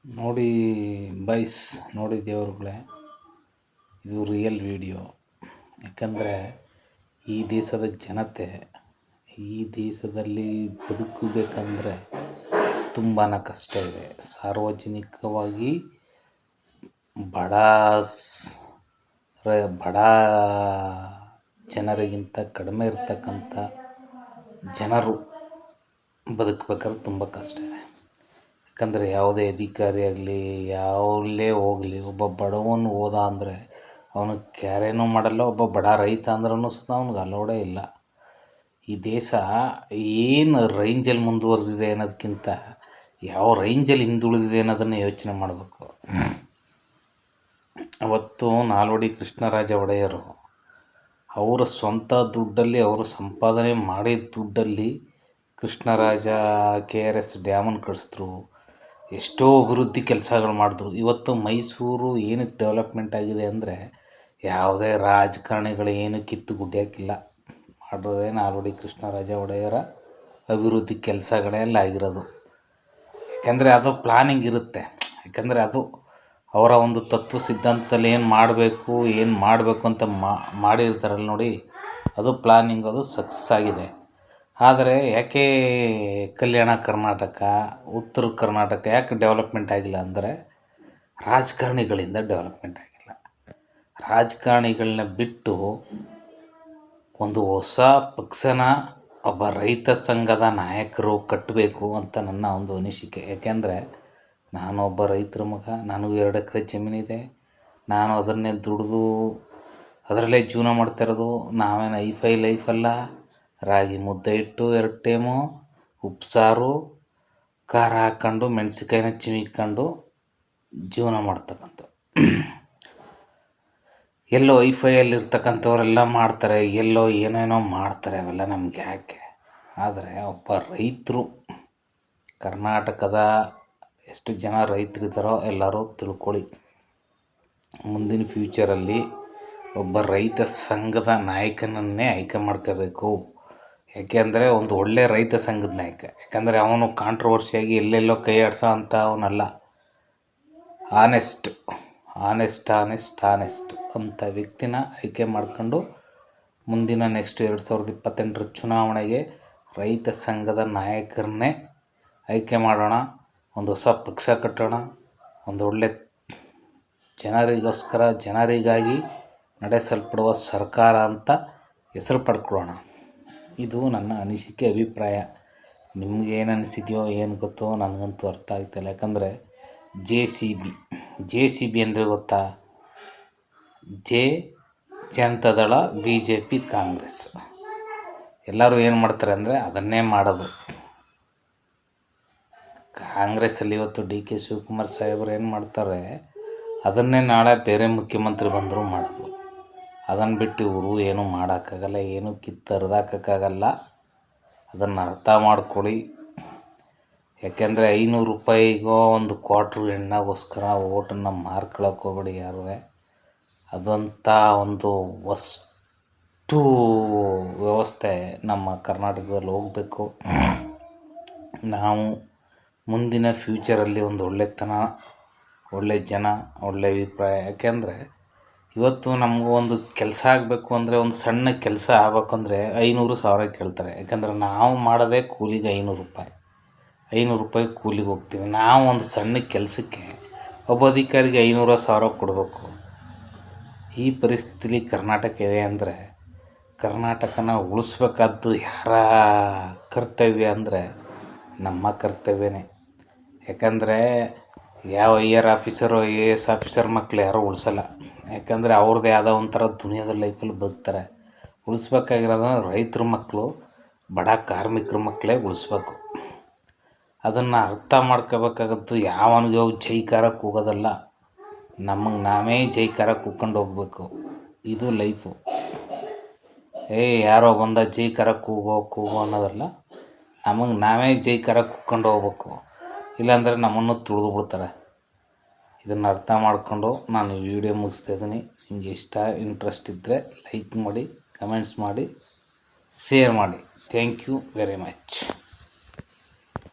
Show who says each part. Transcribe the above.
Speaker 1: ನೋಡಿ ಬೈಸ್, ನೋಡಿ ದೇವ್ರುಗಳೇ, ಇದು ರಿಯಲ್ ವಿಡಿಯೋ. ಯಾಕಂದರೆ ಈ ದೇಶದ ಜನತೆ ಈ ದೇಶದಲ್ಲಿ ಬದುಕಬೇಕಂದ್ರೆ ತುಂಬಾ ಕಷ್ಟ ಇದೆ. ಸಾರ್ವಜನಿಕವಾಗಿ ಬಡ ಜನರಿಗಿಂತ ಕಡಿಮೆ ಇರ್ತಕ್ಕಂಥ ಜನರು ಬದುಕಬೇಕಾದ್ರೆ ತುಂಬ ಕಷ್ಟ ಇದೆ. ಯಾಕಂದರೆ ಯಾವುದೇ ಅಧಿಕಾರಿ ಆಗಲಿ, ಯಾವುದೇ ಹೋಗಲಿ, ಒಬ್ಬ ಬಡವನು ಹೋದ ಅಂದರೆ ಅವನು ಕ್ಯಾರೇನೂ ಮಾಡಲ್ಲ. ಒಬ್ಬ ಬಡ ರೈತ ಅಂದ್ರೂ ಸುತ ಅವ್ನಿಗೆ ಅಲೋಡೇ ಇಲ್ಲ. ಈ ದೇಶ ಏನು ರೇಂಜಲ್ಲಿ ಮುಂದುವರೆದಿದೆ ಅನ್ನೋದಕ್ಕಿಂತ ಯಾವ ರೇಂಜಲ್ಲಿ ಹಿಂದುಳಿದಿದೆ ಅನ್ನೋದನ್ನು ಯೋಚನೆ ಮಾಡಬೇಕು. ಅವತ್ತು ನಾಲ್ವಡಿ ಕೃಷ್ಣರಾಜ ಒಡೆಯರು ಅವರ ಸ್ವಂತ ದುಡ್ಡಲ್ಲಿ, ಅವರು ಸಂಪಾದನೆ ಮಾಡಿದ ದುಡ್ಡಲ್ಲಿ ಕೃಷ್ಣರಾಜ KRS ಡ್ಯಾಮನ್ನು ಕಟ್ಟಿಸಿದ್ರು. ಎಷ್ಟೋ ಅಭಿವೃದ್ಧಿ ಕೆಲಸಗಳು ಮಾಡಿದ್ರು. ಇವತ್ತು ಮೈಸೂರು ಏನಕ್ಕೆ ಡೆವಲಪ್ಮೆಂಟ್ ಆಗಿದೆ ಅಂದರೆ ಯಾವುದೇ ರಾಜಕಾರಣಿಗಳು ಏನು ಕಿತ್ತು ಗುಡ್ಯಾಕಿಲ್ಲ. ಮಾಡೋದೇ ನಾಲ್ವಡಿ ಕೃಷ್ಣರಾಜ ಒಡೆಯರ ಅಭಿವೃದ್ಧಿ ಕೆಲಸಗಳೆಲ್ಲ ಆಗಿರೋದು. ಯಾಕೆಂದರೆ ಅದು ಪ್ಲಾನಿಂಗ್ ಇರುತ್ತೆ. ಯಾಕಂದರೆ ಅದು ಅವರ ಒಂದು ತತ್ವ ಸಿದ್ಧಾಂತದಲ್ಲಿ ಏನು ಮಾಡಬೇಕು ಅಂತ ಮಾಡಿರ್ತಾರಲ್ಲ ನೋಡಿ, ಅದು ಪ್ಲಾನಿಂಗ್, ಅದು ಸಕ್ಸಸ್ ಆಗಿದೆ. ಆದರೆ ಯಾಕೆ ಕಲ್ಯಾಣ ಕರ್ನಾಟಕ, ಉತ್ತರ ಕರ್ನಾಟಕ ಯಾಕೆ ಡೆವಲಪ್ಮೆಂಟ್ ಆಗಿಲ್ಲ ಅಂದರೆ ರಾಜಕಾರಣಿಗಳಿಂದ ಡೆವಲಪ್ಮೆಂಟ್ ಆಗಿಲ್ಲ. ರಾಜಕಾರಣಿಗಳನ್ನ ಬಿಟ್ಟು ಒಂದು ಹೊಸ ಪಕ್ಷನ ಒಬ್ಬ ರೈತ ಸಂಘದ ನಾಯಕರು ಕಟ್ಟಬೇಕು ಅಂತ ನನ್ನ ಒಂದು ಅನಿಸಿಕೆ. ಯಾಕೆಂದರೆ ನಾನು ಒಬ್ಬ ರೈತರ ಮಗ, ನನಗೂ 2 ಎಕರೆ ಜಮೀನಿದೆ. ನಾನು ಅದನ್ನೇ ದುಡಿದು ಅದರಲ್ಲೇ ಜೀವನ ಮಾಡ್ತಾಯಿರೋದು. ನಾವೇನು ಐಫೈ ಲೈಫ್ ಅಲ್ಲ. ರಾಗಿ ಮುದ್ದೆ ಇಟ್ಟು 2 ಟೈಮು ಉಪ್ಸಾರು, ಖಾರ ಹಾಕ್ಕೊಂಡು, ಮೆಣಸಿನ್ಕಾಯಿನ ಚಿಮಿಕ್ಕೊಂಡು ಜೀವನ ಮಾಡ್ತಕ್ಕಂಥ. ಎಲ್ಲೋ ಐಫೈಯಲ್ಲಿರ್ತಕ್ಕಂಥವರೆಲ್ಲ ಮಾಡ್ತಾರೆ, ಎಲ್ಲೋ ಏನೇನೋ ಮಾಡ್ತಾರೆ. ಅವೆಲ್ಲ ನಮ್ಗೆ ಯಾಕೆ? ಆದರೆ ಒಬ್ಬ ರೈತರು, ಕರ್ನಾಟಕದ ಎಷ್ಟು ಜನ ರೈತರಿದ್ದಾರೋ ಎಲ್ಲರೂ ತಿಳ್ಕೊಳ್ಳಿ, ಮುಂದಿನ ಫ್ಯೂಚರಲ್ಲಿ ಒಬ್ಬ ರೈತ ಸಂಘದ ನಾಯಕನನ್ನೇ ಆಯ್ಕೆ ಮಾಡ್ಕೋಬೇಕು. ಯಾಕೆಂದರೆ ಒಂದು ಒಳ್ಳೆಯ ರೈತ ಸಂಘದ ನಾಯಕ. ಯಾಕಂದರೆ ಅವನು ಕಾಂಟ್ರವರ್ಸಿಯಾಗಿ ಎಲ್ಲೆಲ್ಲೋ ಕೈ ಆಡಿಸೋ ಅಂಥ ಅವನಲ್ಲ. ಆನೆಸ್ಟ್ ಅಂಥ ವ್ಯಕ್ತಿನ ಆಯ್ಕೆ ಮಾಡ್ಕೊಂಡು ಮುಂದಿನ ನೆಕ್ಸ್ಟ್ 2028 ಚುನಾವಣೆಗೆ ರೈತ ಸಂಘದ ನಾಯಕರನ್ನೇ ಆಯ್ಕೆ ಮಾಡೋಣ. ಒಂದು ಹೊಸ ಪಕ್ಷ ಕಟ್ಟೋಣ. ಒಂದು ಒಳ್ಳೆ ಜನರಿಗೋಸ್ಕರ, ಜನರಿಗಾಗಿ ನಡೆಸಲ್ಪಡುವ ಸರ್ಕಾರ ಅಂತ ಹೆಸರು ಪಡ್ಕೊಳ್ಳೋಣ. ಇದು ನನ್ನ ಅನಿಸಿಕೆ, ಅಭಿಪ್ರಾಯ. ನಿಮಗೇನು ಅನಿಸಿದೆಯೋ ಏನು ಗೊತ್ತೋ ನನಗಂತೂ ಅರ್ಥ ಆಗ್ತಾಯಿಲ್ಲ. ಯಾಕಂದರೆ JCB ಅಂದರೆ ಗೊತ್ತಾ? ಜನತಾದಳ, BJP, ಕಾಂಗ್ರೆಸ್ ಎಲ್ಲರೂ ಏನು ಮಾಡ್ತಾರೆ ಅಂದರೆ ಅದನ್ನೇ ಮಾಡೋದು. ಕಾಂಗ್ರೆಸ್ಸಲ್ಲಿ ಇವತ್ತು DK ಶಿವಕುಮಾರ್ ಸಾಹೇಬರು ಏನು ಮಾಡ್ತಾರೆ, ಅದನ್ನೇ ನಾಳೆ ಬೇರೆ ಮುಖ್ಯಮಂತ್ರಿ ಬಂದರೂ ಮಾಡೋದು. ಅದನ್ನು ಬಿಟ್ಟು ಇವರು ಏನೂ ಮಾಡೋಕ್ಕಾಗಲ್ಲ, ಏನೂ ಕಿತ್ತರ್ದಾಕೋಕ್ಕಾಗಲ್ಲ. ಅದನ್ನು ಅರ್ಥ ಮಾಡ್ಕೊಳ್ಳಿ. ಯಾಕೆಂದರೆ 500 ರೂಪಾಯಿಗೋ ಒಂದು ಕ್ವಾರ್ಟ್ರು ಎಣ್ಣೆಗೋಸ್ಕರ ಓಟನ್ನು ಮಾರ್ಕೊಳ್ಳೋಕೆ ಹೋಗ್ಬೇಡಿ ಯಾರೂ. ಅದಂಥ ಒಂದು ವಸ್ತು ವ್ಯವಸ್ಥೆ ನಮ್ಮ ಕರ್ನಾಟಕದಲ್ಲಿ ಹೋಗಬೇಕು. ನಾವು ಮುಂದಿನ ಫ್ಯೂಚರಲ್ಲಿ ಒಂದು ಒಳ್ಳೆತನ, ಒಳ್ಳೆ ಜನ, ಒಳ್ಳೆ ಅಭಿಪ್ರಾಯ. ಯಾಕೆಂದರೆ ಇವತ್ತು ನಮಗೂ ಒಂದು ಕೆಲಸ ಆಗಬೇಕು ಅಂದರೆ, ಒಂದು ಸಣ್ಣ ಕೆಲಸ ಆಗಬೇಕಂದ್ರೆ 500,000 ಕೇಳ್ತಾರೆ. ಯಾಕಂದರೆ ನಾವು ಮಾಡೋದೇ ಕೂಲಿಗೆ 500 ರೂಪಾಯಿ ಕೂಲಿಗೆ ಹೋಗ್ತೀವಿ. ನಾವು ಒಂದು ಸಣ್ಣ ಕೆಲಸಕ್ಕೆ ಒಬ್ಬ ಅಧಿಕಾರಿಗೆ 500,000 ಕೊಡಬೇಕು. ಈ ಪರಿಸ್ಥಿತಿಲಿ ಕರ್ನಾಟಕ ಇದೆ ಅಂದರೆ ಕರ್ನಾಟಕನ ಉಳಿಸ್ಬೇಕಾದ್ದು ಯಾರ ಕರ್ತವ್ಯ ಅಂದರೆ ನಮ್ಮ ಕರ್ತವ್ಯನೇ. ಯಾಕಂದರೆ ಯಾವ IR ಆಫೀಸರು, AS ಆಫೀಸರ್ ಮಕ್ಕಳು ಯಾರೂ ಉಳಿಸಲ್ಲ. ಯಾಕಂದರೆ ಅವ್ರದ್ದೇ ಆದ ಒಂಥರ ದುನಿಯಾದ ಲೈಫಲ್ಲಿ ಬದುಕ್ತಾರೆ. ಉಳಿಸ್ಬೇಕಾಗಿರೋದು ರೈತರ ಮಕ್ಕಳು, ಬಡ ಕಾರ್ಮಿಕರ ಮಕ್ಕಳೇ ಉಳಿಸ್ಬೇಕು. ಅದನ್ನು ಅರ್ಥ ಮಾಡ್ಕೋಬೇಕಾಗದ್ದು ಯಾವನಿಗೆ ಹೋಗಿ ಜೈಕಾರ ಕೂಗೋದಲ್ಲ, ನಮಗೆ ನಾವೇ ಜೈಕಾರ ಕೂಗ್ಕೊಂಡು ಹೋಗ್ಬೇಕು. ಇದು ಲೈಫು. ಯಾರೋ ಬಂದ ಜೈಕಾರ ಕೂಗೋ ಅನ್ನೋದಲ್ಲ, ನಮಗೆ ನಾವೇ ಜೈಕಾರ ಕೂಗ್ಕೊಂಡು ಹೋಗ್ಬೇಕು. ಇಲ್ಲಾಂದರೆ ನಮ್ಮನ್ನು ತುಳಿದು ಬಿಡ್ತಾರೆ. ಇದನ್ನು ಅರ್ಥ ಮಾಡಿಕೊಂಡು ನಾನು ವಿಡಿಯೋ ಮುಗಿಸ್ತಾಯಿದ್ದೀನಿ. ನಿಮಗೆ ಇಂಟ್ರೆಸ್ಟ್ ಇದ್ದರೆ ಲೈಕ್ ಮಾಡಿ, ಕಮೆಂಟ್ಸ್ ಮಾಡಿ, ಶೇರ್ ಮಾಡಿ. Thank you very much.